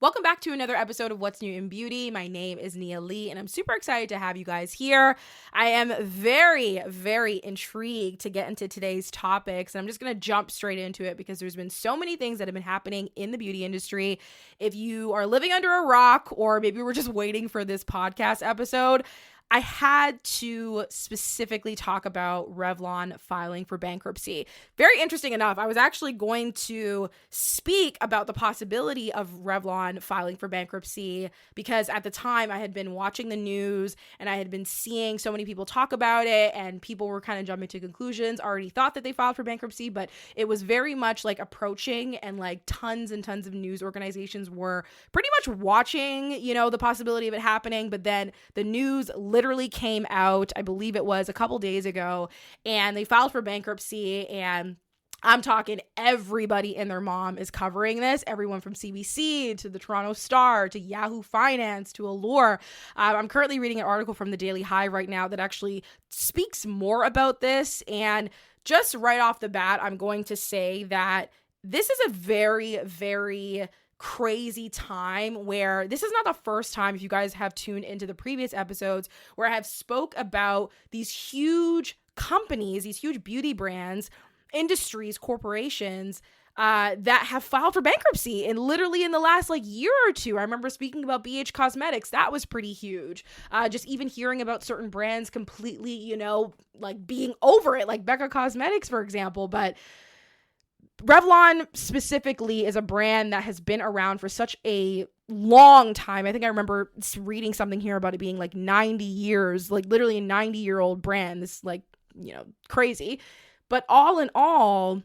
Welcome back to another episode of What's New in Beauty. My name is Nia Lee, and I'm super excited to have you guys here. I am very, very intrigued to get into today's topics, and I'm just going to jump straight into it because there's been so many things that have been happening in the beauty industry. If you are living under a rock, or maybe we're just waiting for this podcast episode, I had to specifically talk about Revlon filing for bankruptcy. Very interesting enough, I was actually going to speak about the possibility of Revlon filing for bankruptcy because at the time I had been watching the news and I had been seeing so many people talk about it, and people were kind of jumping to conclusions, already thought that they filed for bankruptcy, but it was very much like approaching, and like tons and tons of news organizations were pretty much watching, the possibility of it happening. But then the news literally came out, I believe it was a couple days ago, and they filed for bankruptcy. And I'm talking everybody and their mom is covering this. Everyone from CBC to the Toronto Star to Yahoo Finance to Allure. I'm currently reading an article from the Daily Hive right now that actually speaks more about this. And just right off the bat, I'm going to say that this is a very, very crazy time where this is not the first time, if you guys have tuned into the previous episodes, where I have spoke about these huge companies, these huge beauty brands, industries, corporations that have filed for bankruptcy, and literally in the last year or two. I remember speaking about BH Cosmetics. That was pretty huge. Just even hearing about certain brands completely, being over it, like Becca Cosmetics, for example. But Revlon specifically is a brand that has been around for such a long time. I think I remember reading something here about it being 90 years, literally a 90-year-old brand. This crazy. But all in all,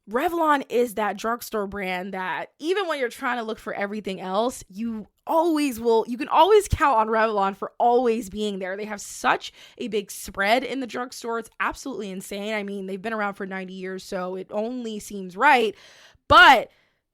Revlon is that drugstore brand that even when you're trying to look for everything else, you can always count on Revlon for always being there. They have such a big spread in the drugstore. It's absolutely insane. I mean, they've been around for 90 years, so it only seems right. But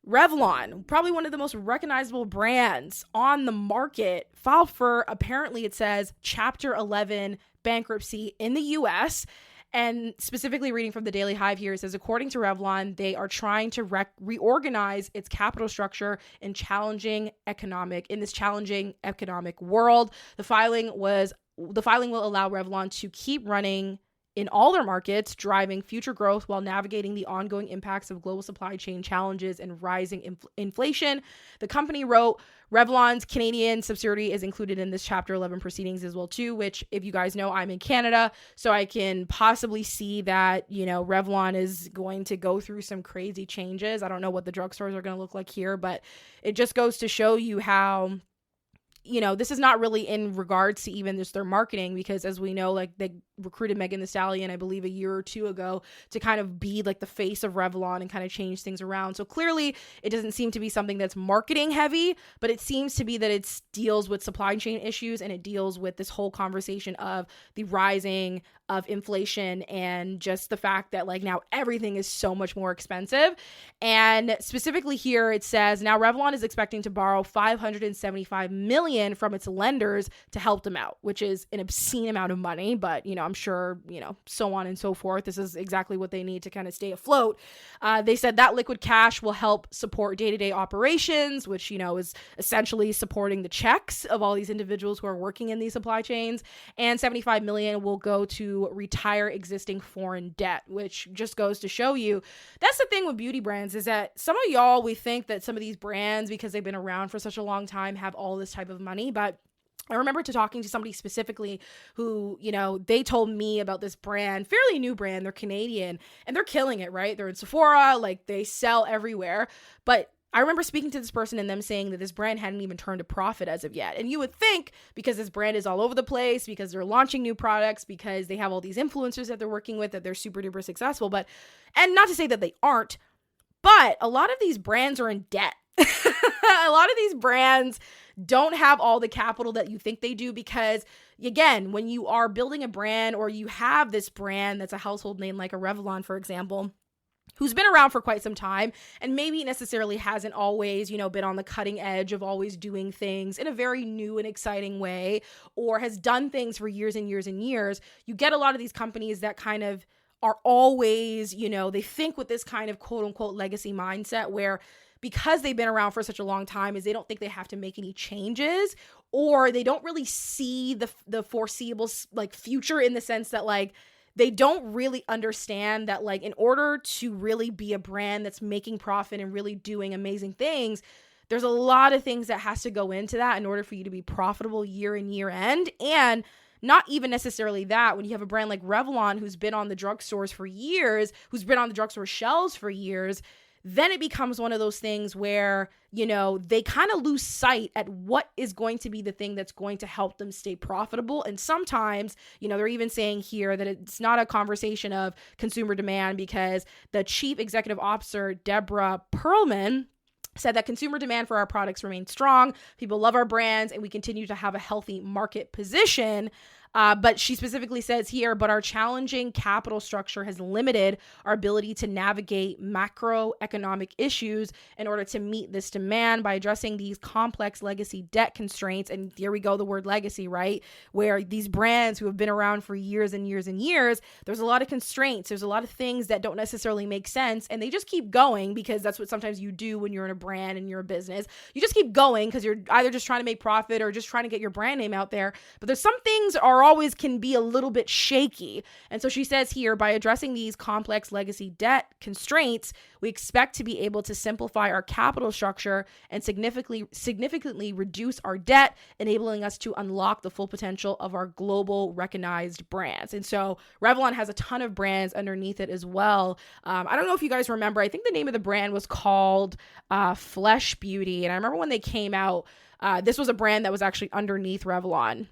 Revlon, probably one of the most recognizable brands on the market, filed for, apparently it says, Chapter 11 bankruptcy in the US. And specifically reading from the Daily Hive here, it says, according to Revlon, they are trying to reorganize its capital structure in this challenging economic world. The filing will allow Revlon to keep running in all their markets, driving future growth while navigating the ongoing impacts of global supply chain challenges and rising inflation. The company wrote, Revlon's Canadian subsidiary is included in this Chapter 11 proceedings as well too, which, if you guys know, I'm in Canada, so I can possibly see that, Revlon is going to go through some crazy changes. I don't know what the drugstores are going to look like here, but it just goes to show you how this is not really in regards to even just their marketing, because as we know, they recruited Megan Thee Stallion, I believe a year or two ago, to kind of be the face of Revlon and kind of change things around. So clearly it doesn't seem to be something that's marketing heavy, but it seems to be that it deals with supply chain issues, and it deals with this whole conversation of the rising of inflation and just the fact that now everything is so much more expensive. And specifically here it says, now Revlon is expecting to borrow $575 million from its lenders to help them out, which is an obscene amount of money, but I'm sure, so on and so forth. This is exactly what they need to kind of stay afloat. They said that liquid cash will help support day-to-day operations, which, is essentially supporting the checks of all these individuals who are working in these supply chains. And $75 million will go to retire existing foreign debt, which just goes to show you, that's the thing with beauty brands, is that some of y'all, we think that some of these brands, because they've been around for such a long time, have all this type of money. But I remember talking to somebody specifically who, they told me about this brand, fairly new brand. They're Canadian and they're killing it, right? They're in Sephora, they sell everywhere. But I remember speaking to this person and them saying that this brand hadn't even turned a profit as of yet. And you would think, because this brand is all over the place, because they're launching new products, because they have all these influencers that they're working with, that they're super duper successful. And not to say that they aren't, but a lot of these brands are in debt. A lot of these brands don't have all the capital that you think they do, because again, when you are building a brand, or you have this brand that's a household name like a Revlon, for example, who's been around for quite some time and maybe necessarily hasn't always, been on the cutting edge of always doing things in a very new and exciting way, or has done things for years and years and years, you get a lot of these companies that kind of are always, they think with this kind of quote unquote legacy mindset where because they've been around for such a long time is they don't think they have to make any changes, or they don't really see the foreseeable like future, in the sense that like they don't really understand that like in order to really be a brand that's making profit and really doing amazing things, there's a lot of things that has to go into that in order for you to be profitable year in, year end. And not even necessarily that, when you have a brand like Revlon who's been on the drugstores for years, who's been on the drugstore shelves for years, then it becomes one of those things where, they kind of lose sight at what is going to be the thing that's going to help them stay profitable. And sometimes, they're even saying here that it's not a conversation of consumer demand, because the chief executive officer, Deborah Perlman, said that consumer demand for our products remains strong. People love our brands and we continue to have a healthy market position. But she specifically says here, but our challenging capital structure has limited our ability to navigate macroeconomic issues in order to meet this demand. By addressing these complex legacy debt constraints, and here we go, the word legacy, right? Where these brands who have been around for years and years and years, there's a lot of constraints. There's a lot of things that don't necessarily make sense, and they just keep going, because that's what sometimes you do when you're in a brand and you're a business. You just keep going because you're either just trying to make profit or just trying to get your brand name out there. But there's some things always can be a little bit shaky. And so she says here, by addressing these complex legacy debt constraints, we expect to be able to simplify our capital structure and significantly reduce our debt, enabling us to unlock the full potential of our global recognized brands. And so Revlon has a ton of brands underneath it as well. I don't know if you guys remember, I think the name of the brand was called Flesh Beauty. And I remember when they came out, this was a brand that was actually underneath Revlon.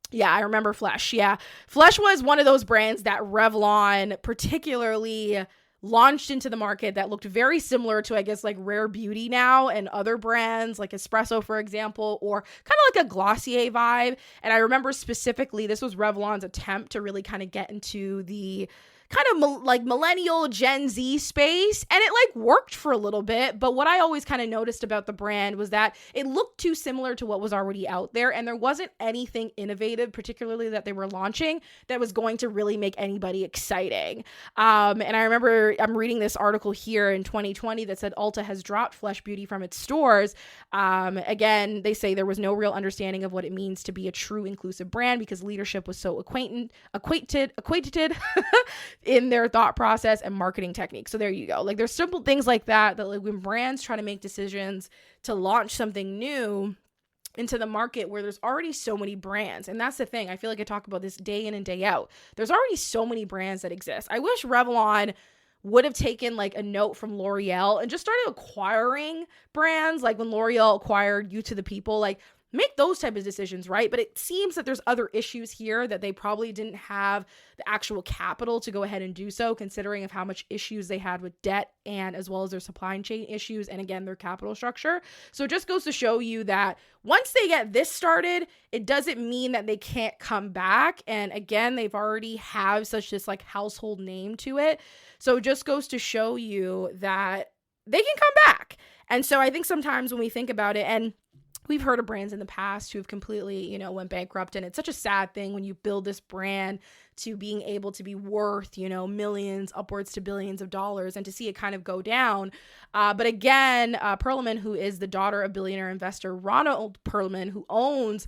Yeah, I remember Flesh. Yeah. Flesh was one of those brands that Revlon particularly launched into the market that looked very similar to, I guess, like Rare Beauty now and other brands like Espresso, for example, or kind of like a Glossier vibe. And I remember specifically, this was Revlon's attempt to really kind of get into the kind of like millennial Gen Z space, and it like worked for a little bit. But what I always kind of noticed about the brand was that it looked too similar to what was already out there, and there wasn't anything innovative, particularly that they were launching, that was going to really make anybody exciting. And I remember I'm reading this article here in 2020 that said Ulta has dropped Flesh Beauty from its stores. Again, they say there was no real understanding of what it means to be a true inclusive brand because leadership was so acquainted in their thought process and marketing techniques. So there you go. Like there's simple things like that like when brands try to make decisions to launch something new into the market where there's already so many brands. And that's the thing. I feel like I talk about this day in and day out. There's already so many brands that exist. I wish Revlon would have taken like a note from L'Oreal and just started acquiring brands, like when L'Oreal acquired You to the People, like make those type of decisions, right? But it seems that there's other issues here that they probably didn't have the actual capital to go ahead and do so, considering of how much issues they had with debt and as well as their supply chain issues and again, their capital structure. So it just goes to show you that once they get this started, it doesn't mean that they can't come back. And again, they've already have such this like household name to it. So it just goes to show you that they can come back. And so I think sometimes when we think about it, and we've heard of brands in the past who have completely, went bankrupt. And it's such a sad thing when you build this brand to being able to be worth, millions, upwards to billions of dollars, and to see it kind of go down. But again, Perlman, who is the daughter of billionaire investor Ronald Perlman, who owns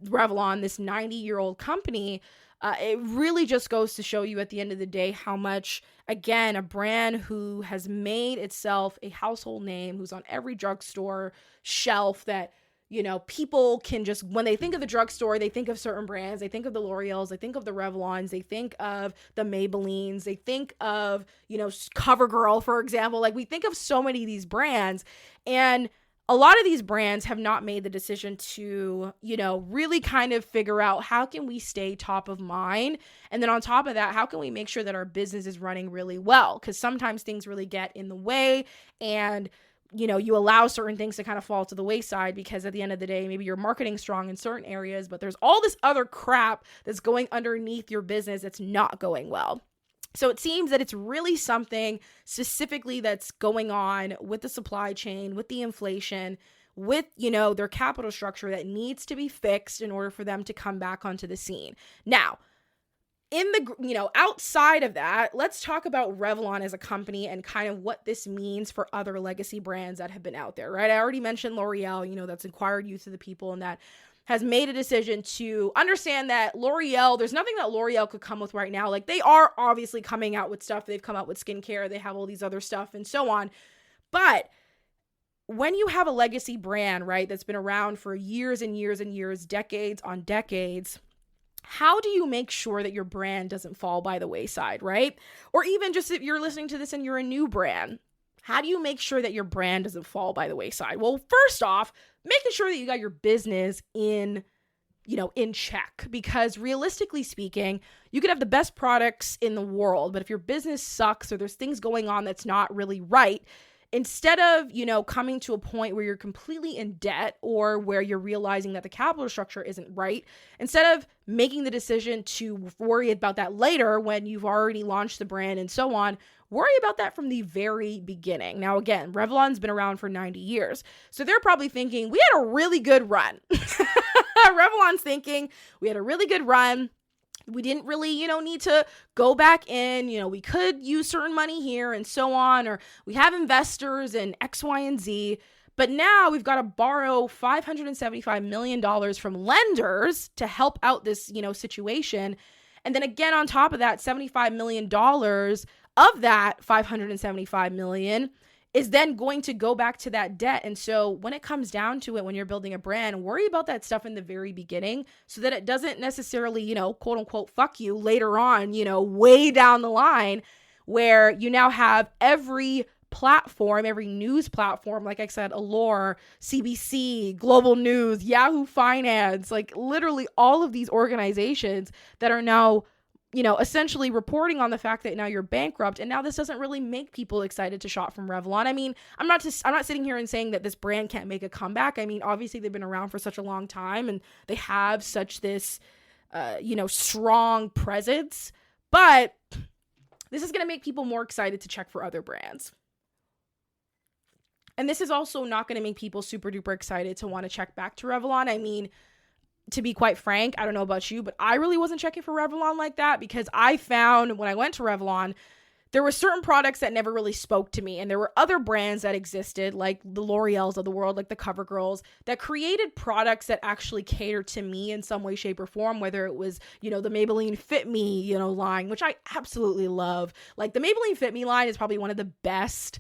Revlon, this 90-year-old company, it really just goes to show you at the end of the day how much, again, a brand who has made itself a household name, who's on every drugstore shelf that, people can just, when they think of the drugstore, they think of certain brands. They think of the L'Oreals, they think of the Revlons, they think of the Maybellines, they think of, CoverGirl, for example. Like we think of so many of these brands, and a lot of these brands have not made the decision to, really kind of figure out how can we stay top of mind? And then on top of that, how can we make sure that our business is running really well? Because sometimes things really get in the way, and you allow certain things to kind of fall to the wayside because at the end of the day, maybe you're marketing strong in certain areas, but there's all this other crap that's going underneath your business that's not going well. So it seems that it's really something specifically that's going on with the supply chain, with the inflation, with, their capital structure that needs to be fixed in order for them to come back onto the scene. Now, outside of that, let's talk about Revlon as a company and kind of what this means for other legacy brands that have been out there, right? I already mentioned L'Oreal, that's inquired youth of the people and that has made a decision to understand that L'Oreal, there's nothing that L'Oreal could come with right now. Like, they are obviously coming out with stuff. They've come out with skincare. They have all these other stuff and so on. But when you have a legacy brand, right, that's been around for years and years and years, decades on decades, how do you make sure that your brand doesn't fall by the wayside, right? Or even just if you're listening to this and you're a new brand, how do you make sure that your brand doesn't fall by the wayside? Well, first off, making sure that you got your business in check, because realistically speaking, you could have the best products in the world, but if your business sucks or there's things going on that's not really right, instead of, coming to a point where you're completely in debt or where you're realizing that the capital structure isn't right, instead of making the decision to worry about that later when you've already launched the brand and so on, worry about that from the very beginning. Now, again, Revlon's been around for 90 years. So they're probably thinking, we had a really good run. Revlon's thinking, we had a really good run. We didn't really, need to go back in, we could use certain money here and so on, or we have investors in X, Y, and Z. But now we've got to borrow $575 million from lenders to help out this, situation. And then again, on top of that, $75 million of that $575 million is then going to go back to that debt. And so when it comes down to it, when you're building a brand, worry about that stuff in the very beginning so that it doesn't necessarily, quote unquote, fuck you later on, way down the line, where you now have every platform, every news platform, like I said, Allure, CBC, Global News, Yahoo Finance, like literally all of these organizations that are now essentially reporting on the fact that now you're bankrupt. And now this doesn't really make people excited to shop from Revlon. I mean, I'm not sitting here and saying that this brand can't make a comeback. I mean, obviously they've been around for such a long time and they have such this, strong presence, but this is going to make people more excited to check for other brands. And this is also not going to make people super duper excited to want to check back to Revlon. I mean, to be quite frank, I don't know about you, but I really wasn't checking for Revlon like that, because I found when I went to Revlon, there were certain products that never really spoke to me. And there were other brands that existed, like the L'Oreals of the world, like the CoverGirls, that created products that actually catered to me in some way, shape, or form, whether it was, the Maybelline Fit Me, line, which I absolutely love. Like the Maybelline Fit Me line is probably one of the best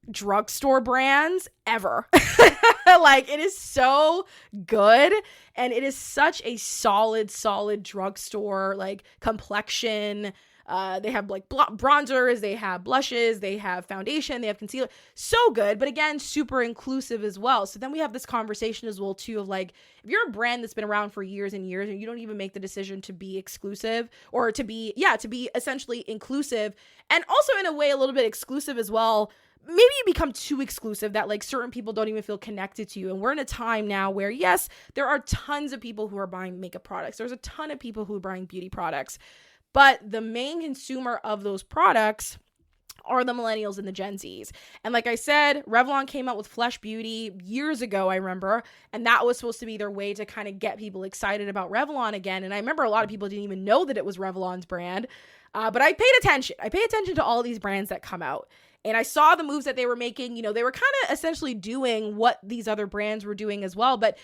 drugstore brands ever. Like, it is so good, and it is such a solid drugstore like complexion. They have like bronzers, they have blushes, they have foundation, they have concealer. So good, but again, super inclusive as well. So then we have this conversation as well too of like, if you're a brand that's been around for years and years and you don't even make the decision to be exclusive or to be essentially inclusive, and also in a way a little bit exclusive as well, maybe you become too exclusive that like certain people don't even feel connected to you. And we're in a time now where, yes, there are tons of people who are buying makeup products. There's a ton of people who are buying beauty products. But the main consumer of those products are the millennials and the Gen Zs. And like I said, Revlon came out with Flesh Beauty years ago, I remember. And that was supposed to be their way to kind of get people excited about Revlon again. And I remember a lot of people didn't even know that it was Revlon's brand. But I paid attention. I pay attention to all these brands that come out. And I saw the moves that they were making. They were kind of essentially doing what these other brands were doing as well. But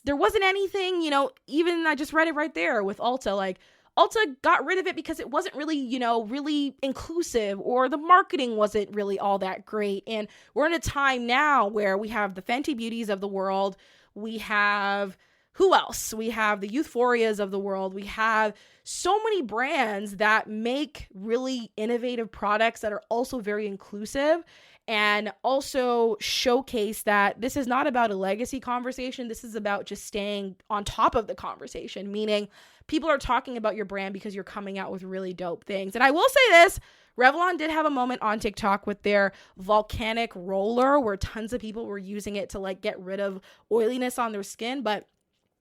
there wasn't anything, even I just read it right there with Ulta. Like, Ulta got rid of it because it wasn't really, really inclusive, or the marketing wasn't really all that great. And we're in a time now where we have the Fenty Beauties of the world. We have, who else? We have the Euphorias of the world. We have so many brands that make really innovative products that are also very inclusive and also showcase that this is not about a legacy conversation. This is about just staying on top of the conversation, meaning people are talking about your brand because you're coming out with really dope things. And I will say this, Revlon did have a moment on TikTok with their volcanic roller where tons of people were using it to like get rid of oiliness on their skin. But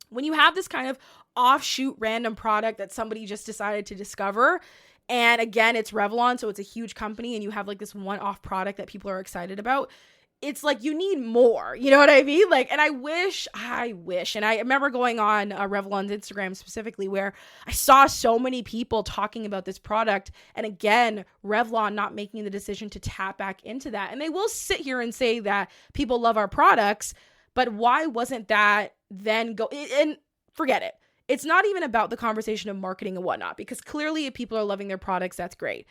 when you have this kind of offshoot random product that somebody just decided to discover, and again, it's Revlon, so it's a huge company, and you have like this one-off product that people are excited about, it's like you need more, you know what I mean? Like, and I wish, and I remember going on Revlon's Instagram specifically where I saw so many people talking about this product, and again, Revlon not making the decision to tap back into that. And they will sit here and say that people love our products, but why wasn't that then and forget it. It's not even about the conversation of marketing and whatnot, because clearly if people are loving their products, that's great.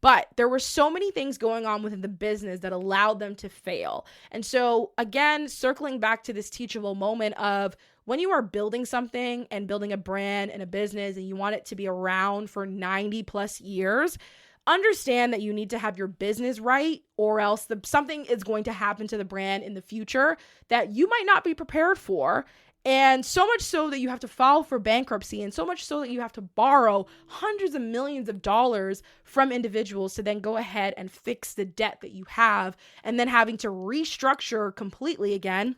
But there were so many things going on within the business that allowed them to fail. And so again, circling back to this teachable moment of when you are building something and building a brand and a business and you want it to be around for 90 plus years, understand that you need to have your business right, or else something is going to happen to the brand in the future that you might not be prepared for. And so much so that you have to file for bankruptcy, and so much so that you have to borrow hundreds of millions of dollars from individuals to then go ahead and fix the debt that you have, and then having to restructure completely again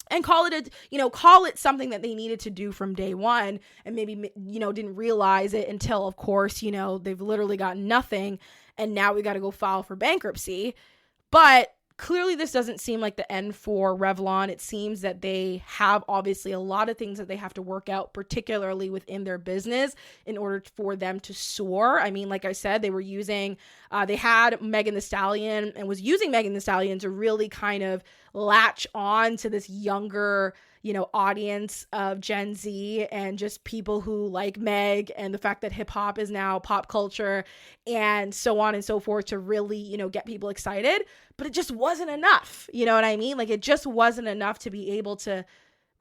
and call it something that they needed to do from day one, and maybe, didn't realize it until, of course, they've literally got nothing and now we got to go file for bankruptcy. But clearly, this doesn't seem like the end for Revlon. It seems that they have obviously a lot of things that they have to work out, particularly within their business, in order for them to soar. I mean, like I said, they had Megan Thee Stallion and was using Megan Thee Stallion to really kind of latch on to this younger, audience of Gen Z and just people who like Meg, and the fact that hip hop is now pop culture and so on and so forth, to really, get people excited. But it just wasn't enough. You know what I mean? Like, it just wasn't enough to be able to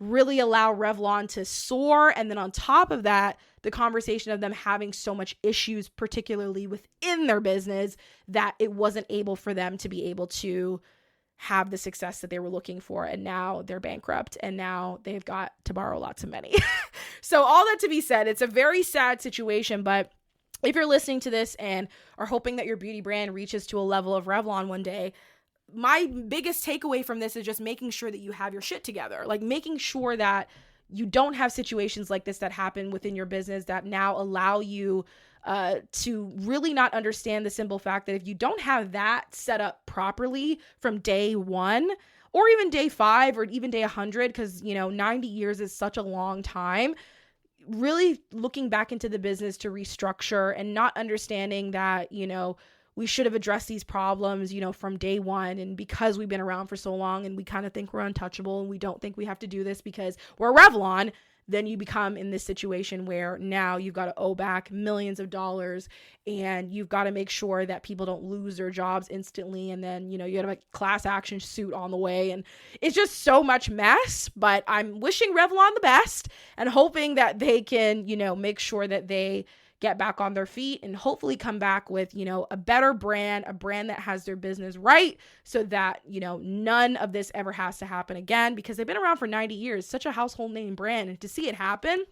really allow Revlon to soar. And then on top of that, the conversation of them having so much issues, particularly within their business, that it wasn't able for them to be able to have the success that they were looking for. And now they're bankrupt, and now they've got to borrow lots of money. So all that to be said, it's a very sad situation. But if you're listening to this and are hoping that your beauty brand reaches to a level of Revlon one day, my biggest takeaway from this is just making sure that you have your shit together. Like, making sure that you don't have situations like this that happen within your business that now allow you to really not understand the simple fact that if you don't have that set up properly from day one, or even day 5, or even day 100, because 90 years is such a long time, really looking back into the business to restructure and not understanding that we should have addressed these problems from day one. And because we've been around for so long and we kind of think we're untouchable and we don't think we have to do this because we're Revlon, then you become in this situation where now you've got to owe back millions of dollars, and you've got to make sure that people don't lose their jobs instantly. And then, you have a class action suit on the way, and it's just so much mess. But I'm wishing Revlon the best and hoping that they can, make sure that they get back on their feet and hopefully come back with, a better brand, a brand that has their business right, so that, none of this ever has to happen again, because they've been around for 90 years, such a household name brand. And to see it happen,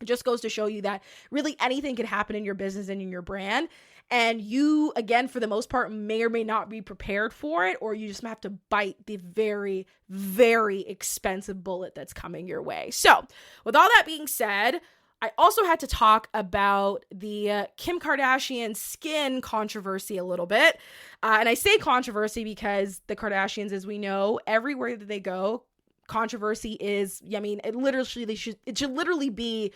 it just goes to show you that really anything could happen in your business and in your brand. And you, again, for the most part, may or may not be prepared for it, or you just have to bite the very, very expensive bullet that's coming your way. So with all that being said, I also had to talk about the Kim Kardashian skin controversy a little bit. And I say controversy because the Kardashians, as we know, everywhere that they go, controversy is, it should literally be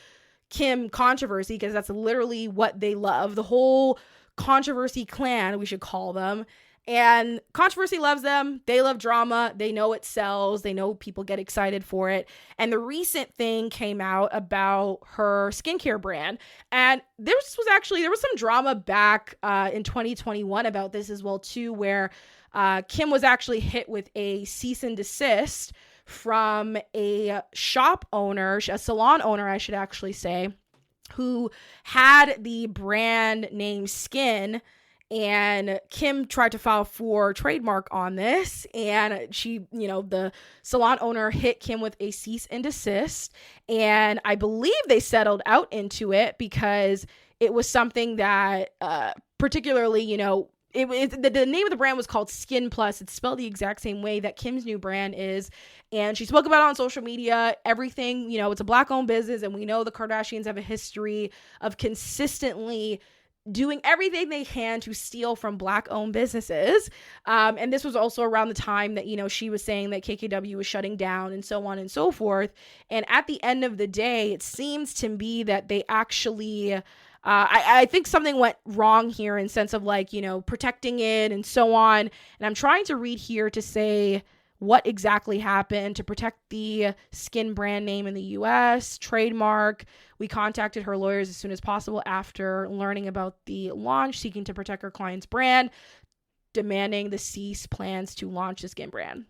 Kim controversy, because that's literally what they love. The whole controversy clan, we should call them. And controversy loves them. They love drama. They know it sells. They know people get excited for it. And the recent thing came out about her skincare brand. And there was some drama back in 2021 about this as well too, where Kim was actually hit with a cease and desist from a shop owner, a salon owner, I should actually say, who had the brand name Skin. And Kim tried to file for trademark on this, and she, the salon owner hit Kim with a cease and desist. And I believe they settled out into it because it was something that particularly, the name of the brand was called Skin Plus. It's spelled the exact same way that Kim's new brand is. And she spoke about it on social media, everything, it's a Black owned business. And we know the Kardashians have a history of consistently doing everything they can to steal from Black-owned businesses. And this was also around the time that, she was saying that KKW was shutting down and so on and so forth. And at the end of the day, it seems to be that they actually, I think something went wrong here in sense of protecting it and so on. And I'm trying to read here to say what exactly happened to protect the skin brand name in the US, trademark. We contacted her lawyers as soon as possible after learning about the launch, seeking to protect her client's brand, demanding the cease plans to launch the skin brand.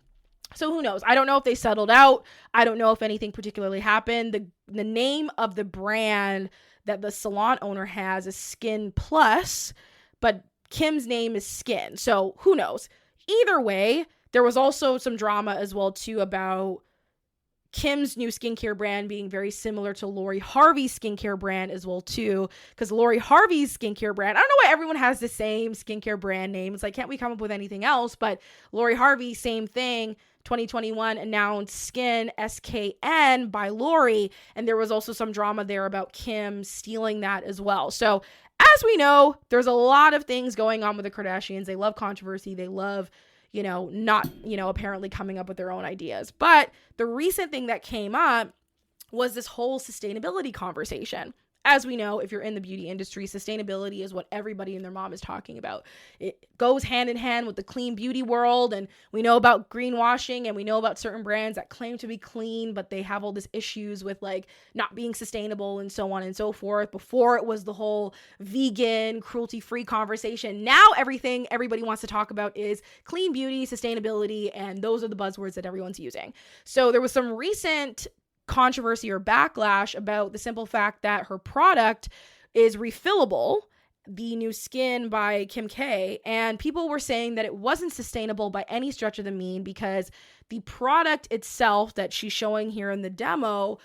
So who knows? I don't know if they settled out. I don't know if anything particularly happened. The name of the brand that the salon owner has is Skin Plus, but Kim's name is Skin. So who knows? Either way, there was also some drama as well, too, about Kim's new skincare brand being very similar to Lori Harvey's skincare brand as well, too. Because Lori Harvey's skincare brand, I don't know why everyone has the same skincare brand name. It's like, can't we come up with anything else? But Lori Harvey, same thing. 2021 announced Skin SKKN by Lori. And there was also some drama there about Kim stealing that as well. So as we know, there's a lot of things going on with the Kardashians. They love controversy. They love not, apparently coming up with their own ideas. But the recent thing that came up was this whole sustainability conversation. As we know, if you're in the beauty industry, sustainability is what everybody and their mom is talking about. It goes hand in hand with the clean beauty world. And we know about greenwashing, and we know about certain brands that claim to be clean, but they have all these issues with not being sustainable and so on and so forth. Before it was the whole vegan, cruelty-free conversation. Now everything everybody wants to talk about is clean beauty, sustainability, and those are the buzzwords that everyone's using. So there was some recent controversy or backlash about the simple fact that her product is refillable, the new skin by Kim K, and people were saying that it wasn't sustainable by any stretch of the mean because the product itself that she's showing here in the demo,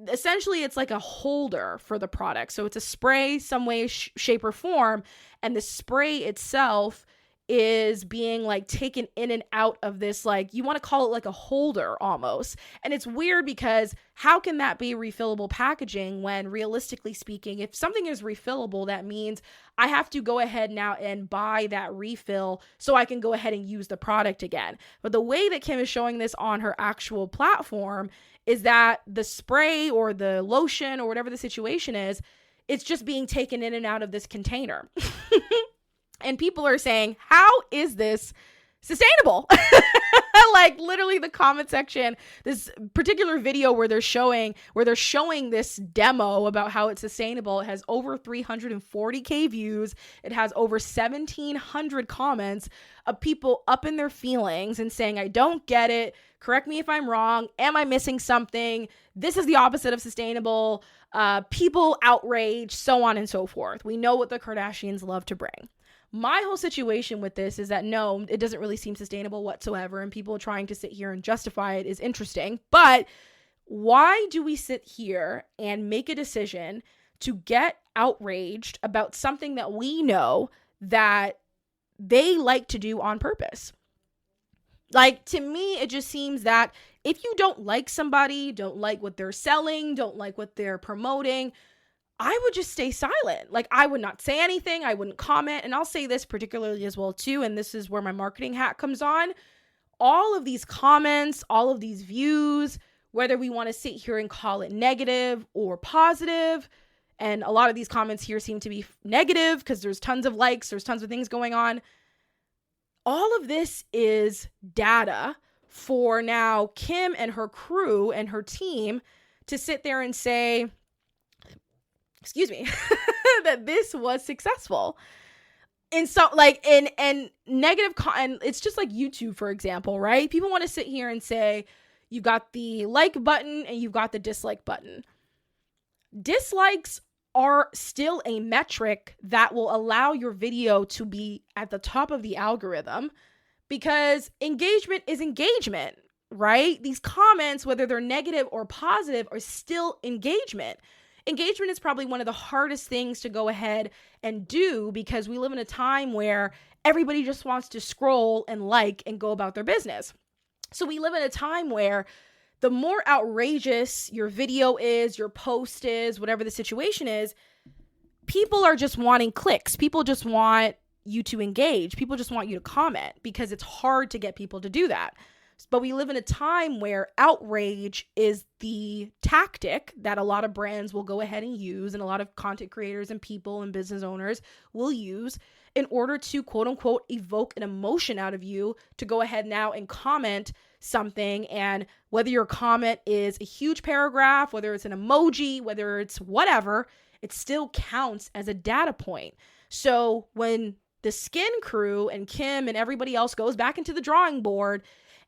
essentially it's like a holder for the product. So it's a spray some way, shape, or form, and the spray itself is being taken in and out of this, you want to call it a holder almost. And it's weird because how can that be refillable packaging when realistically speaking, if something is refillable, that means I have to go ahead now and buy that refill so I can go ahead and use the product again. But the way that Kim is showing this on her actual platform is that the spray or the lotion or whatever the situation is, it's just being taken in and out of this container. And people are saying, how is this sustainable? Literally the comment section, this particular video where they're showing this demo about how it's sustainable, it has over 340K views. It has over 1,700 comments of people up in their feelings and saying, I don't get it. Correct me if I'm wrong. Am I missing something? This is the opposite of sustainable. People outraged, so on and so forth. We know what the Kardashians love to bring. My whole situation with this is that no, it doesn't really seem sustainable whatsoever, and people trying to sit here and justify it is interesting. But why do we sit here and make a decision to get outraged about something that we know that they like to do on purpose? To me, it just seems that if you don't like somebody, don't like what they're selling, don't like what they're promoting, I would just stay silent. I would not say anything. I wouldn't comment. And I'll say this particularly as well, too. And this is where my marketing hat comes on. All of these comments, all of these views, whether we want to sit here and call it negative or positive, and a lot of these comments here seem to be negative because there's tons of likes, there's tons of things going on. All of this is data for now Kim and her crew and her team to sit there and say, that this was successful. And so and negative and it's just like YouTube, for example, right? People want to sit here and say you've got the like button and you've got the dislike button. Dislikes are still a metric that will allow your video to be at the top of the algorithm because engagement is engagement, right? These comments, whether they're negative or positive, are still engagement. Engagement is probably one of the hardest things to go ahead and do because we live in a time where everybody just wants to scroll and like and go about their business. So we live in a time where the more outrageous your video is, your post is, whatever the situation is, people are just wanting clicks. People just want you to engage. People just want you to comment because it's hard to get people to do that. But we live in a time where outrage is the tactic that a lot of brands will go ahead and use, and a lot of content creators and people and business owners will use in order to quote unquote evoke an emotion out of you to go ahead now and comment something. And whether your comment is a huge paragraph, whether it's an emoji, whether it's whatever, it still counts as a data point. So when the Skin crew and Kim and everybody else goes back into the drawing board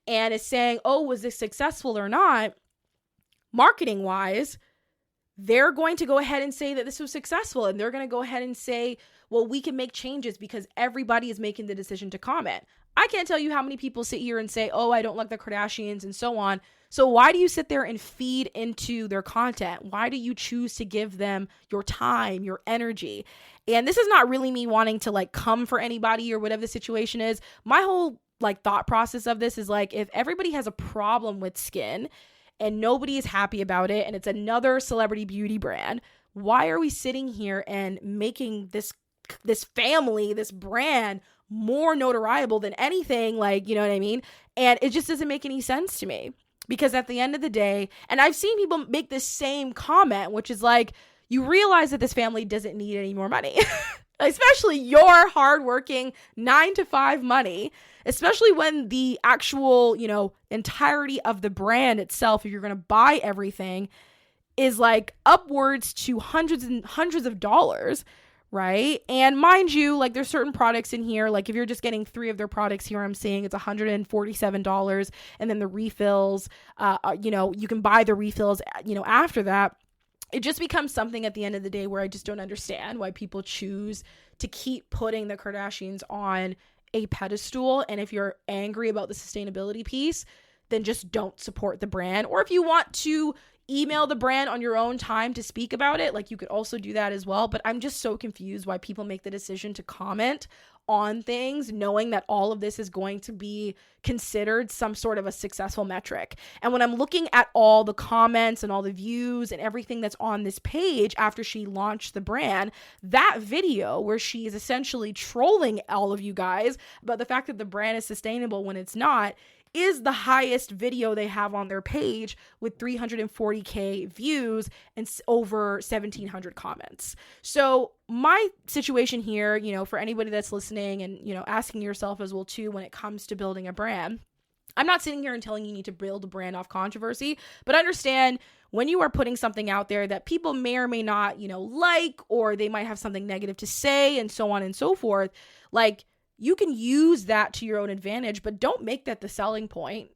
and is saying, oh, was this successful or not? Marketing wise, they're going to go ahead and say that this was successful. And they're going to go ahead and say, well, we can make changes because everybody is making the decision to comment. I can't tell you how many people sit here and say, oh, I don't like the Kardashians and so on. So why do you sit there and feed into their content? Why do you choose to give them your time, your energy? And this is not really me wanting to like come for anybody or whatever the situation is. My whole like thought process of this is like, if everybody has a problem with skin and nobody is happy about it and it's another celebrity beauty brand, why are we sitting here and making this family, this brand more notoriable than anything? Like, you know what I mean? And it just doesn't make any sense to me, because at the end of the day, and I've seen people make this same comment, which is like, you realize that this family doesn't need any more money, especially your hardworking 9-to-5 money, especially when the actual, entirety of the brand itself, if you're going to buy everything, is like upwards to hundreds and hundreds of dollars, right? And mind you, like there's certain products in here, like if you're just getting 3 of their products here, I'm seeing it's $147. And then the refills, you can buy the refills, after that. It just becomes something at the end of the day where I just don't understand why people choose to keep putting the Kardashians on a pedestal. And if you're angry about the sustainability piece, then just don't support the brand. Or if you want to email the brand on your own time to speak about it, like you could also do that as well. But I'm just so confused why people make the decision to comment on things knowing that all of this is going to be considered some sort of a successful metric. And when I'm looking at all the comments and all the views and everything that's on this page after she launched the brand, that video where she is essentially trolling all of you guys about the fact that the brand is sustainable when it's not, is the highest video they have on their page with 340K views and over 1,700 comments. So my situation here, for anybody that's listening and, asking yourself as well too, when it comes to building a brand, I'm not sitting here and telling you need to build a brand off controversy, but understand when you are putting something out there that people may or may not, like, or they might have something negative to say and so on and so forth, like, you can use that to your own advantage, but don't make that the selling point.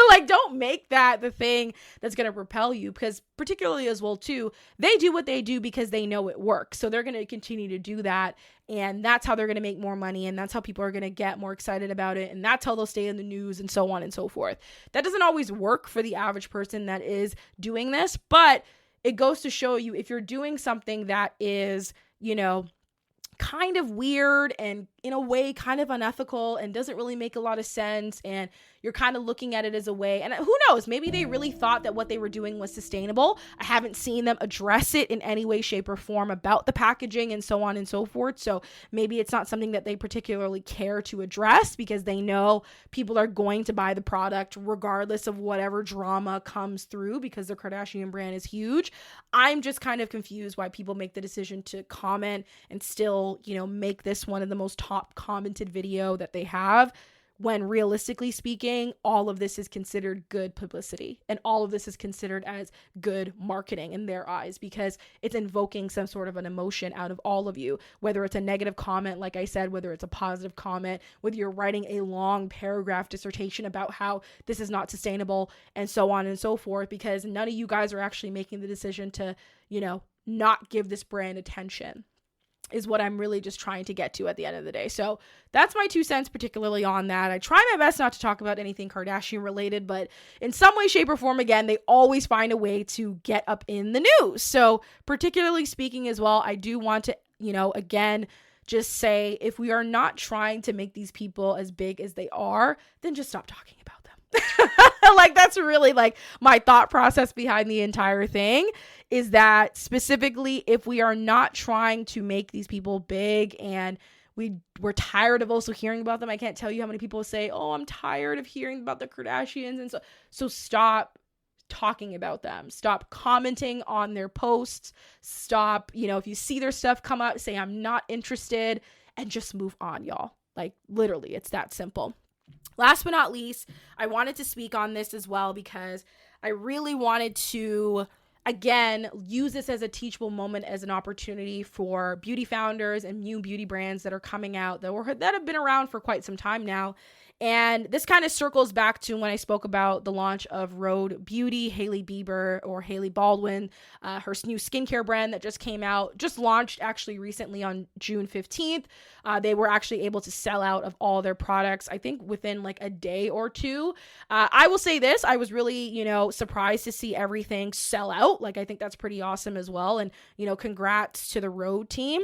Like, don't make that the thing that's going to propel you, because particularly as well too, they do what they do because they know it works. So they're going to continue to do that. And that's how they're going to make more money. And that's how people are going to get more excited about it. And that's how they'll stay in the news and so on and so forth. That doesn't always work for the average person that is doing this, but it goes to show you, if you're doing something that is, kind of weird and in a way kind of unethical and doesn't really make a lot of sense, and you're kind of looking at it as a way, and who knows, maybe they really thought that what they were doing was sustainable. I haven't seen them address it in any way, shape, or form about the packaging and so on and so forth. So maybe it's not something that they particularly care to address because they know people are going to buy the product regardless of whatever drama comes through, because the Kardashian brand is huge. I'm just kind of confused why people make the decision to comment and still, make this one of the most top commented video that they have, when realistically speaking, all of this is considered good publicity and all of this is considered as good marketing in their eyes, because it's invoking some sort of an emotion out of all of you, whether it's a negative comment, like I said, whether it's a positive comment, whether you're writing a long paragraph dissertation about how this is not sustainable and so on and so forth, because none of you guys are actually making the decision to, not give this brand attention, is what I'm really just trying to get to at the end of the day. So that's my 2 cents particularly on that. I try my best not to talk about anything Kardashian related, but in some way, shape, or form, again, they always find a way to get up in the news. So particularly speaking as well, I do want to, again, just say, if we are not trying to make these people as big as they are, then just stop talking about them. Like, that's really like my thought process behind the entire thing is that specifically if we are not trying to make these people big and we're tired of also hearing about them. I can't tell you how many people say, oh, I'm tired of hearing about the Kardashians. And so stop talking about them. Stop commenting on their posts. Stop, if you see their stuff come up, say, I'm not interested, and just move on, y'all. Like, literally, it's that simple. Last but not least, I wanted to speak on this as well because I really wanted to, again, use this as a teachable moment, as an opportunity for beauty founders and new beauty brands that are coming out that have been around for quite some time now. And this kind of circles back to when I spoke about the launch of Rhode Beauty, Hailey Bieber or Hailey Baldwin, her new skincare brand that just came out, just launched actually recently on June 15th. They were actually able to sell out of all their products, I think within like a day or two. I will say this, I was really, surprised to see everything sell out. Like, I think that's pretty awesome as well. And, congrats to the Rhode team.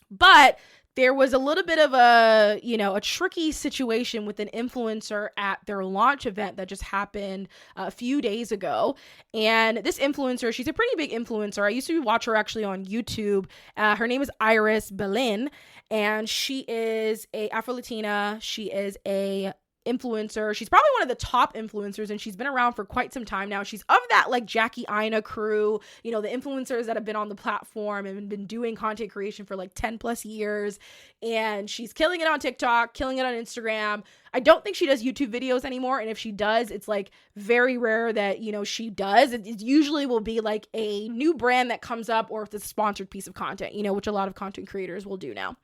But there was a little bit of a tricky situation with an influencer at their launch event that just happened a few days ago. And this influencer, she's a pretty big influencer. I used to watch her actually on YouTube. Her name is Iris Berlin, and she is a Afro-Latina. She is a influencer. She's probably one of the top influencers, and she's been around for quite some time now. She's of that like Jackie Aina crew, the influencers that have been on the platform and been doing content creation for like 10 plus years. And she's killing it on TikTok, killing it on Instagram. I don't think she does YouTube videos anymore. And if she does, it's like very rare that, she does. It usually will be like a new brand that comes up, or if it's a sponsored piece of content, which a lot of content creators will do now.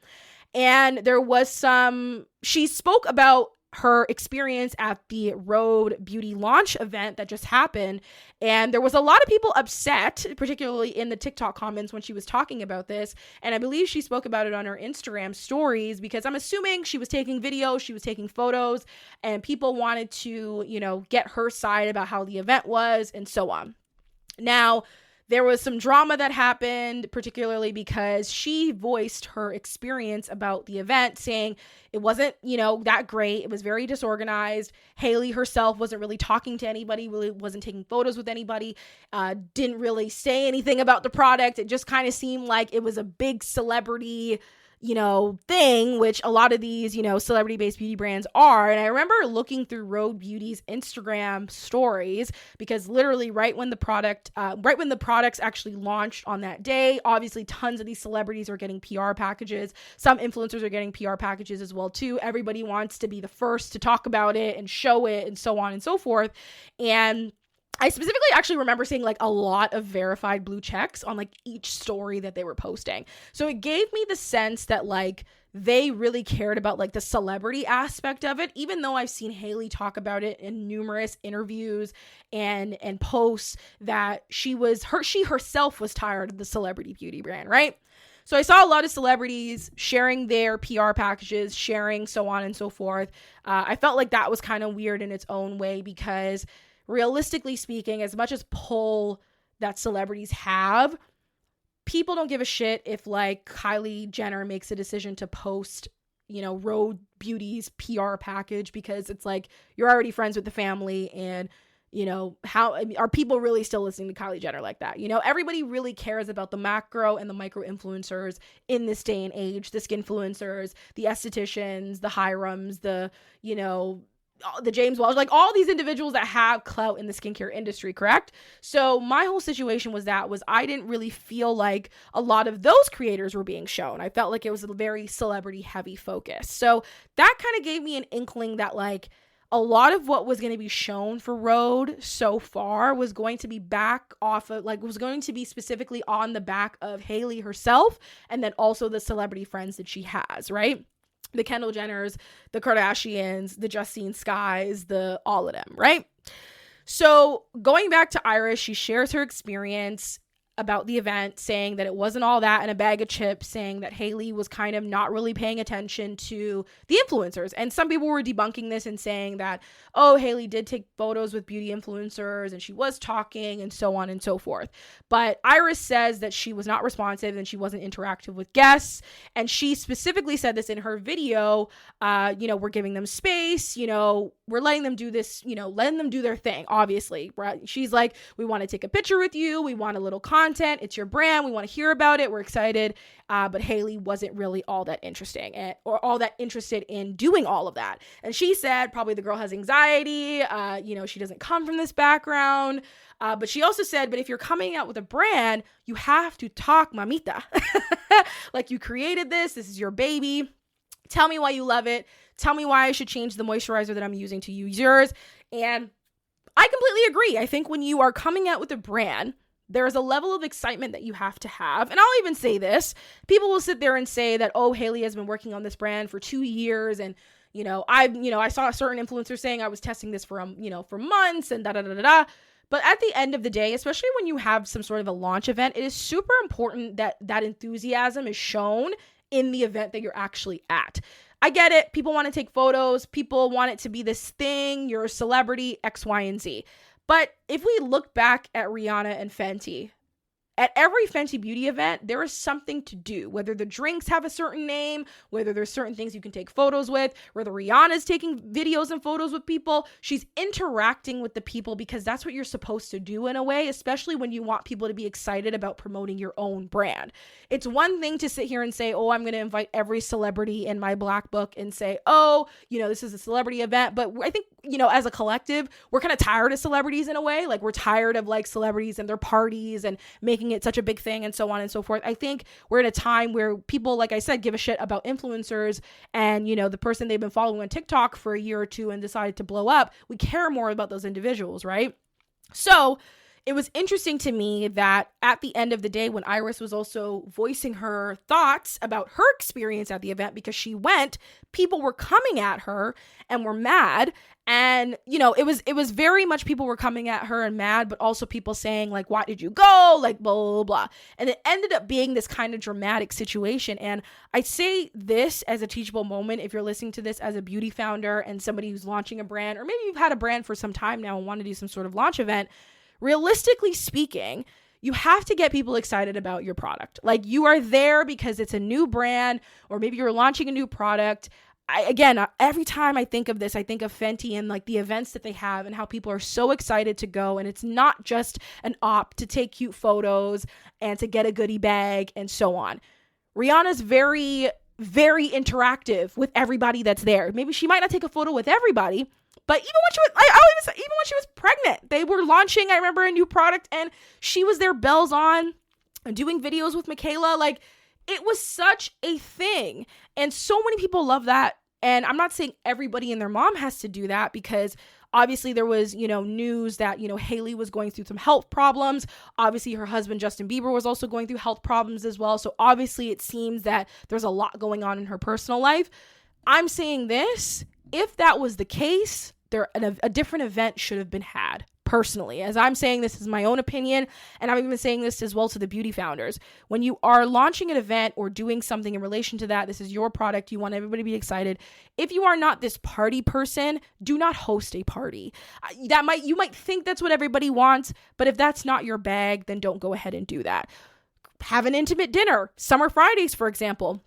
And there was she spoke about her experience at the Rhode Beauty launch event that just happened. And there was a lot of people upset, particularly in the TikTok comments when she was talking about this. And I believe she spoke about it on her Instagram stories, because I'm assuming she was taking videos, she was taking photos, and people wanted to, get her side about how the event was and so on. Now, there was some drama that happened, particularly because she voiced her experience about the event, saying it wasn't, that great. It was very disorganized. Hailey herself wasn't really talking to anybody, really wasn't taking photos with anybody, didn't really say anything about the product. It just kind of seemed like it was a big celebrity thing, which a lot of these, celebrity-based beauty brands are. And I remember looking through Rhode Beauty's Instagram stories, because literally right when the products actually launched on that day, obviously tons of these celebrities are getting PR packages. Some influencers are getting PR packages as well too. Everybody wants to be the first to talk about it and show it and so on and so forth. And I specifically actually remember seeing like a lot of verified blue checks on like each story that they were posting. So it gave me the sense that like they really cared about like the celebrity aspect of it, even though I've seen Hailey talk about it in numerous interviews and posts that she herself was tired of the celebrity beauty brand, right? So I saw a lot of celebrities sharing their PR packages, sharing so on and so forth. I felt like that was kind of weird in its own way, because realistically speaking, as much as pull that celebrities have, people don't give a shit if like Kylie Jenner makes a decision to post, Rhode Beauty's PR package, because it's like you're already friends with the family, and how are people really still listening to Kylie Jenner like that? Everybody really cares about the macro and the micro influencers in this day and age, the skinfluencers, the estheticians, the Hirams, the James Welsh, like all these individuals that have clout in the skincare industry, correct? So my whole situation was I didn't really feel like a lot of those creators were being shown. I felt like it was a very celebrity heavy focus. So that kind of gave me an inkling that like a lot of what was going to be shown for Rhode so far was going to be was going to be specifically on the back of Hailey herself, and then also the celebrity friends that she has, right? The Kendall Jenners, the Kardashians, the Justine Skies, all of them, right? So going back to Iris, she shares her experience about the event, saying that it wasn't all that and a bag of chips, saying that Hailey was kind of not really paying attention to the influencers. And some people were debunking this and saying that, oh, Hailey did take photos with beauty influencers and she was talking and so on and so forth. But Iris says that she was not responsive and she wasn't interactive with guests. And she specifically said this in her video, we're giving them space, we're letting them do this, letting them do their thing, obviously, right? She's like, we want to take a picture with you. We want a little content. content. It's your brand. We want to hear about it. We're excited. But Hailey wasn't really all that interesting or all that interested in doing all of that. And she said probably the girl has anxiety. She doesn't come from this background. But she also said, but if you're coming out with a brand, you have to talk, mamita. Like, you created this. This is your baby. Tell me why you love it. Tell me why I should change the moisturizer that I'm using to use yours. And I completely agree. I think when you are coming out with a brand, there's a level of excitement that you have to have. And I'll even say this. People will sit there and say that, oh, Hailey has been working on this brand for 2 years. And, I saw a certain influencer saying I was testing this for months and da-da-da-da-da. But at the end of the day, especially when you have some sort of a launch event, it is super important that that enthusiasm is shown in the event that you're actually at. I get it. People want to take photos. People want it to be this thing. You're a celebrity, X, Y, and Z. But if we look back at Rihanna and Fenty, at every Fenty Beauty event, there is something to do, whether the drinks have a certain name, whether there's certain things you can take photos with, whether Rihanna's taking videos and photos with people. She's interacting with the people because that's what you're supposed to do in a way, especially when you want people to be excited about promoting your own brand. It's one thing to sit here and say, oh, I'm going to invite every celebrity in my black book and say, oh, this is a celebrity event. But I think, as a collective, we're kind of tired of celebrities in a way. Like, we're tired of like celebrities and their parties and making it such a big thing and so on and so forth. I think we're in a time where people, like I said, give a shit about influencers and, the person they've been following on TikTok for a year or two and decided to blow up. We care more about those individuals, right? So it was interesting to me that at the end of the day, when Iris was also voicing her thoughts about her experience at the event, because she went, people were coming at her and were mad. And, it was very much people were coming at her and mad, but also people saying like, why did you go? Like, blah, blah, blah. And it ended up being this kind of dramatic situation. And I say this as a teachable moment. If you're listening to this as a beauty founder and somebody who's launching a brand, or maybe you've had a brand for some time now and want to do some sort of launch event, realistically speaking, you have to get people excited about your product. Like, you are there because it's a new brand, or maybe you're launching a new product. Every time I think of this, I think of Fenty and like the events that they have and how people are so excited to go. And it's not just an op to take cute photos and to get a goodie bag and so on. Rihanna's very, very interactive with everybody that's there. Maybe she might not take a photo with everybody, but even when she was pregnant, they were launching, I remember, a new product and she was there, bells on, and doing videos with Michaela. Like, it was such a thing. And so many people love that. And I'm not saying everybody and their mom has to do that, because obviously there was, news that, Hailey was going through some health problems. Obviously her husband, Justin Bieber, was also going through health problems as well. So obviously it seems that there's a lot going on in her personal life. I'm saying this, if that was the case, a different event should have been had. Personally, as I'm saying, this is my own opinion, and I'm even saying this as well to the beauty founders. When you are launching an event or doing something in relation to that, this is your product. You want everybody to be excited. If you are not this party person, do not host a party. You might think that's what everybody wants, but if that's not your bag, then don't go ahead and do that. Have an intimate dinner. Summer Fridays, for example,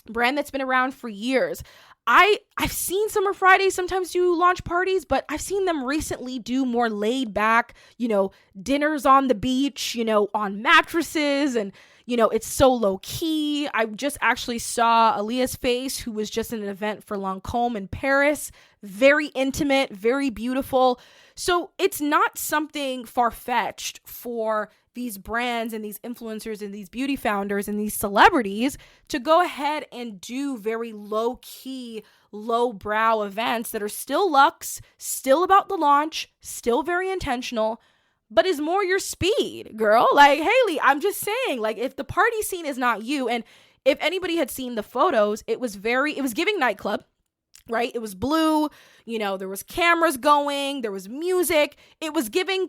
brand that's been around for years. I've seen Summer Fridays sometimes do launch parties, but I've seen them recently do more laid back, dinners on the beach, on mattresses, and, it's so low key. I just actually saw Aaliyah's face, who was just at an event for Lancôme in Paris. Very intimate, very beautiful. So it's not something far-fetched for these brands and these influencers and these beauty founders and these celebrities to go ahead and do very low-key, low-brow events that are still luxe, still about the launch, still very intentional, but is more your speed, girl. Like, Hailey, I'm just saying, like, if the party scene is not you, and if anybody had seen the photos, it was giving nightclub. Right? It was blue, there was cameras going, there was music. It was giving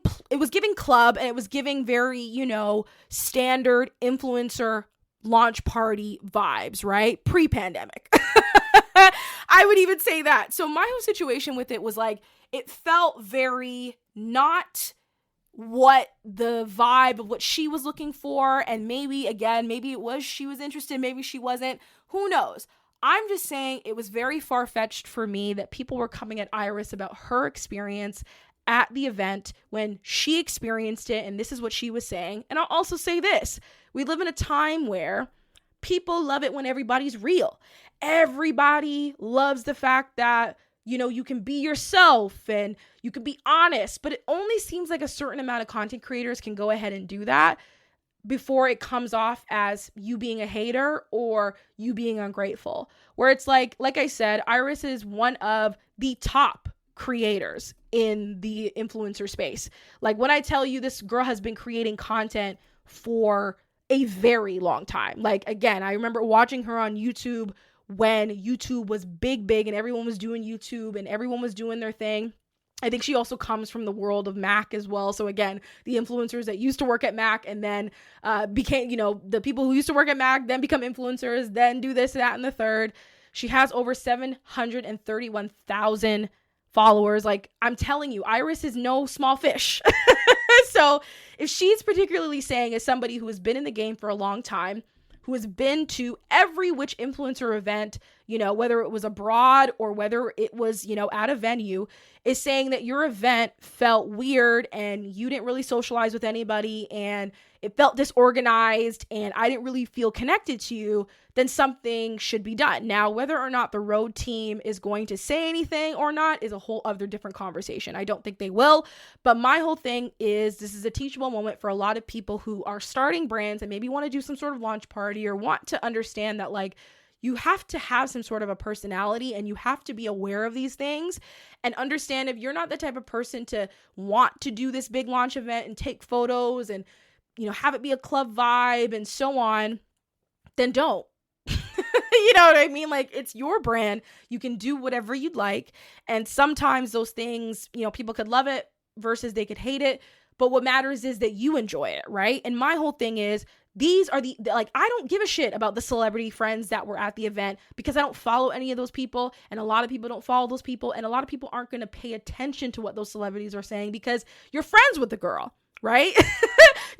club, and it was giving very, standard influencer launch party vibes, right? Pre-pandemic. I would even say that. So my whole situation with it was like, it felt very not what the vibe of what she was looking for. And maybe she was interested, maybe she wasn't. Who knows? I'm just saying it was very far-fetched for me that people were coming at Iris about her experience at the event when she experienced it, and this is what she was saying. And I'll also say this: we live in a time where people love it when everybody's real. Everybody loves the fact that, you know, you can be yourself and you can be honest, but it only seems like a certain amount of content creators can go ahead and do that before it comes off as you being a hater or you being ungrateful. Where it's like I said, Iris is one of the top creators in the influencer space. Like, when I tell you, this girl has been creating content for a very long time. Like, again, I remember watching her on YouTube when YouTube was big and everyone was doing YouTube and everyone was doing their thing. I think she also comes from the world of Mac as well. So again, the influencers that used to work at Mac and then became, you know, the people who used to work at Mac then become influencers, then do this, that, and the third. She has over 731,000 followers. Like, I'm telling you, Iris is no small fish. So if she's particularly saying, as somebody who has been in the game for a long time, who has been to every which influencer event, you know, whether it was abroad or whether it was, you know, at a venue, is saying that your event felt weird and you didn't really socialize with anybody and it felt disorganized and I didn't really feel connected to you, then something should be done. Now, whether or not the Rhode team is going to say anything or not is a whole other different conversation. I don't think they will, but my whole thing is this is a teachable moment for a lot of people who are starting brands and maybe want to do some sort of launch party or want to understand that, like, you have to have some sort of a personality and you have to be aware of these things and understand if you're not the type of person to want to do this big launch event and take photos and, you know, have it be a club vibe and so on, then don't. You know what I mean? Like, it's your brand. You can do whatever you'd like. And sometimes those things, you know, people could love it versus they could hate it. But what matters is that you enjoy it, right? And my whole thing is, these are like, I don't give a shit about the celebrity friends that were at the event because I don't follow any of those people. And a lot of people don't follow those people. And a lot of people aren't going to pay attention to what those celebrities are saying because you're friends with the girl, right?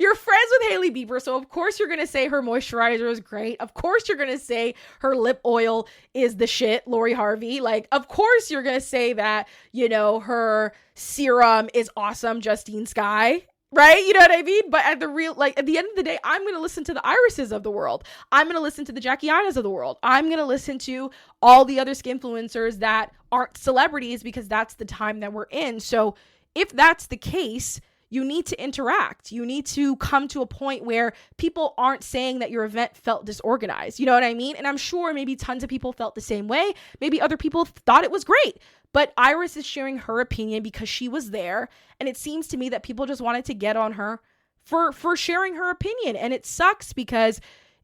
You're friends with Hailey Bieber. So of course you're going to say her moisturizer is great. Of course you're going to say her lip oil is the shit, Lori Harvey. Like, of course you're going to say that, you know, her serum is awesome, Justine Skye. Right? You know what I mean? But at the end of the day, I'm going to listen to the Irises of the world. I'm going to listen to the Jackie Annas of the world. I'm going to listen to all the other skin influencers that aren't celebrities because that's the time that we're in. So if that's the case, you need to interact. You need to come to a point where people aren't saying that your event felt disorganized. You know what I mean? And I'm sure maybe tons of people felt the same way. Maybe other people thought it was great. But Iris is sharing her opinion because she was there. And it seems to me that people just wanted to get on her for sharing her opinion. And it sucks because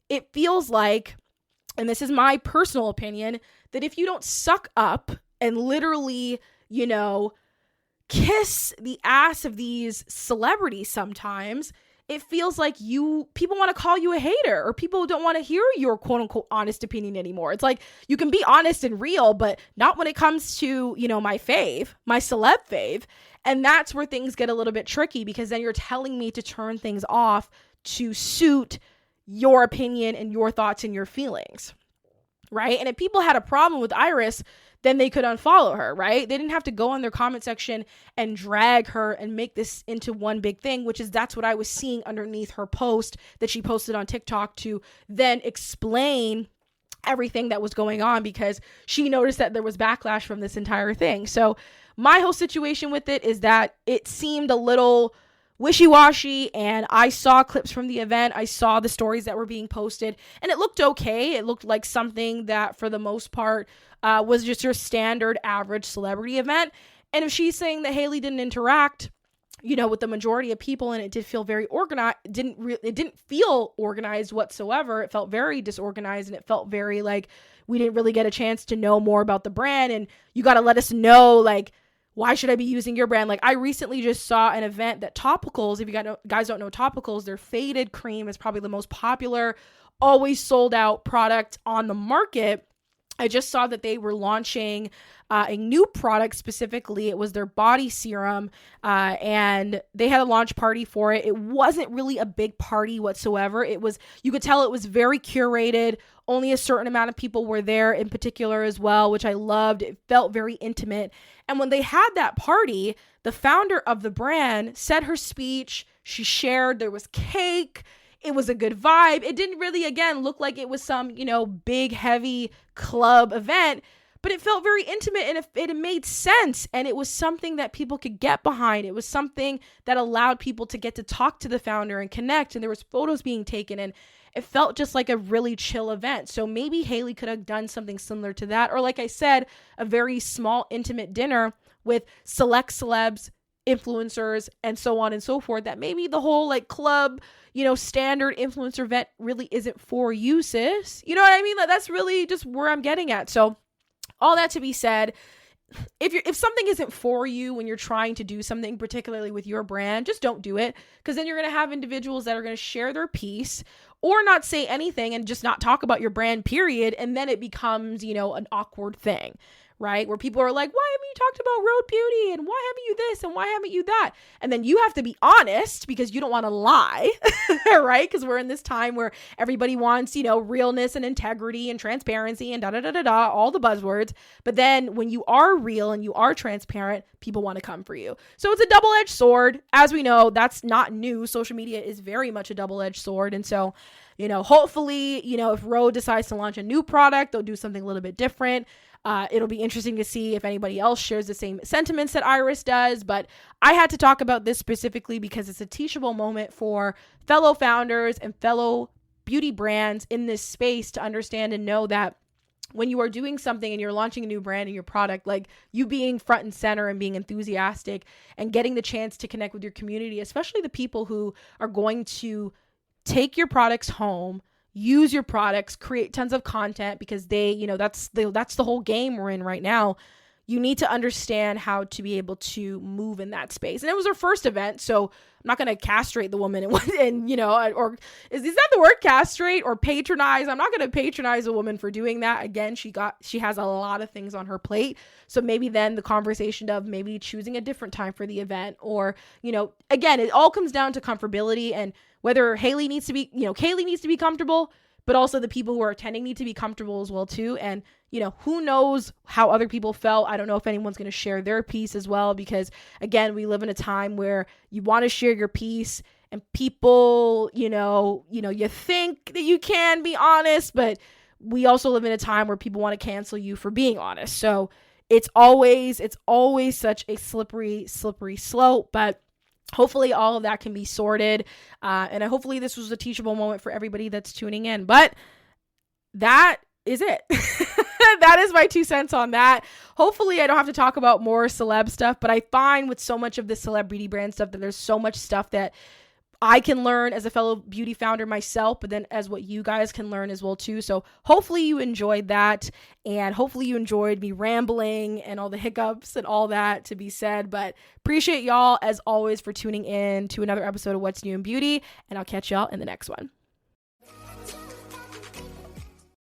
it feels like, and this is my personal opinion, that if you don't suck up and literally, you know, kiss the ass of these celebrities sometimes, it feels like people want to call you a hater or people don't want to hear your quote unquote honest opinion anymore. It's like, you can be honest and real, but not when it comes to, you know, my fave, my celeb fave. And that's where things get a little bit tricky because then you're telling me to turn things off to suit your opinion and your thoughts and your feelings. Right? And if people had a problem with Iris, then they could unfollow her, right? They didn't have to go in their comment section and drag her and make this into one big thing, that's what I was seeing underneath her post that she posted on TikTok to then explain everything that was going on because she noticed that there was backlash from this entire thing. So my whole situation with it is that it seemed a little wishy-washy, and I saw clips from the event. I saw the stories that were being posted, and it looked okay. It looked like something that, for the most part, was just your standard average celebrity event. And if she's saying that Hailey didn't interact, you know, with the majority of people, and it did feel very organized, it didn't feel organized whatsoever. It felt very disorganized, and it felt very like we didn't really get a chance to know more about the brand, and you got to let us know, like, why should I be using your brand? Like, I recently just saw an event that Topicals, if you guys don't know Topicals, their Faded Cream is probably the most popular, always sold out product on the market. I just saw that they were launching a new product specifically. It was their body serum, and they had a launch party for it. It wasn't really a big party whatsoever. You could tell it was very curated, Only a certain amount of people were there in particular as well, which I loved. It felt very intimate. And when they had that party, the founder of the brand said her speech. She shared, there was cake. It was a good vibe. It didn't really, again, look like it was some, big, heavy club event, but it felt very intimate and it made sense. And it was something that people could get behind. It was something that allowed people to get to talk to the founder and connect. And there was photos being taken, and it felt just like a really chill event. So maybe Hailey could have done something similar to that. Or like I said, a very small, intimate dinner with select celebs, influencers, and so on and so forth, that maybe the whole like club, standard influencer event really isn't for you, sis. You know what I mean? Like, that's really just where I'm getting at. So all that to be said, if something isn't for you when you're trying to do something, particularly with your brand, just don't do it, because then you're going to have individuals that are going to share their piece or not say anything and just not talk about your brand, period. And then it becomes, an awkward thing, right? Where people are like, why haven't you talked about Rhode Beauty? And why haven't you this? And why haven't you that? And then you have to be honest because you don't want to lie, right? Because we're in this time where everybody wants, realness and integrity and transparency and da-da-da-da-da, all the buzzwords. But then when you are real and you are transparent, people want to come for you. So it's a double-edged sword. As we know, that's not new. Social media is very much a double-edged sword. And so, hopefully, if Rhode decides to launch a new product, they'll do something a little bit different. It'll be interesting to see if anybody else shares the same sentiments that Iris does, but I had to talk about this specifically because it's a teachable moment for fellow founders and fellow beauty brands in this space to understand and know that when you are doing something and you're launching a new brand and your product, like you being front and center and being enthusiastic and getting the chance to connect with your community, especially the people who are going to take your products home, use your products, create tons of content, because that's the whole game we're in right now. You need to understand how to be able to move in that space. And it was her first event, so I'm not going to castrate the woman or is that the word, castrate or patronize? I'm not going to patronize a woman for doing that. Again, she has a lot of things on her plate. So maybe then the conversation of maybe choosing a different time for the event, or, again, it all comes down to comfortability and whether Hailey needs to be, Kaylee needs to be comfortable, but also the people who are attending need to be comfortable as well too. And, who knows how other people felt. I don't know if anyone's going to share their piece as well, because again, we live in a time where you want to share your piece and people, you think that you can be honest, but we also live in a time where people want to cancel you for being honest. So it's always such a slippery slope, but hopefully all of that can be sorted. And hopefully this was a teachable moment for everybody that's tuning in. But that is it. That is my 2 cents on that. Hopefully I don't have to talk about more celeb stuff, but I find with so much of this celebrity brand stuff that there's so much stuff that I can learn as a fellow beauty founder myself, but then as what you guys can learn as well too. So hopefully you enjoyed that, and hopefully you enjoyed me rambling and all the hiccups and all that to be said. But appreciate y'all as always for tuning in to another episode of What's New in Beauty, and I'll catch y'all in the next one.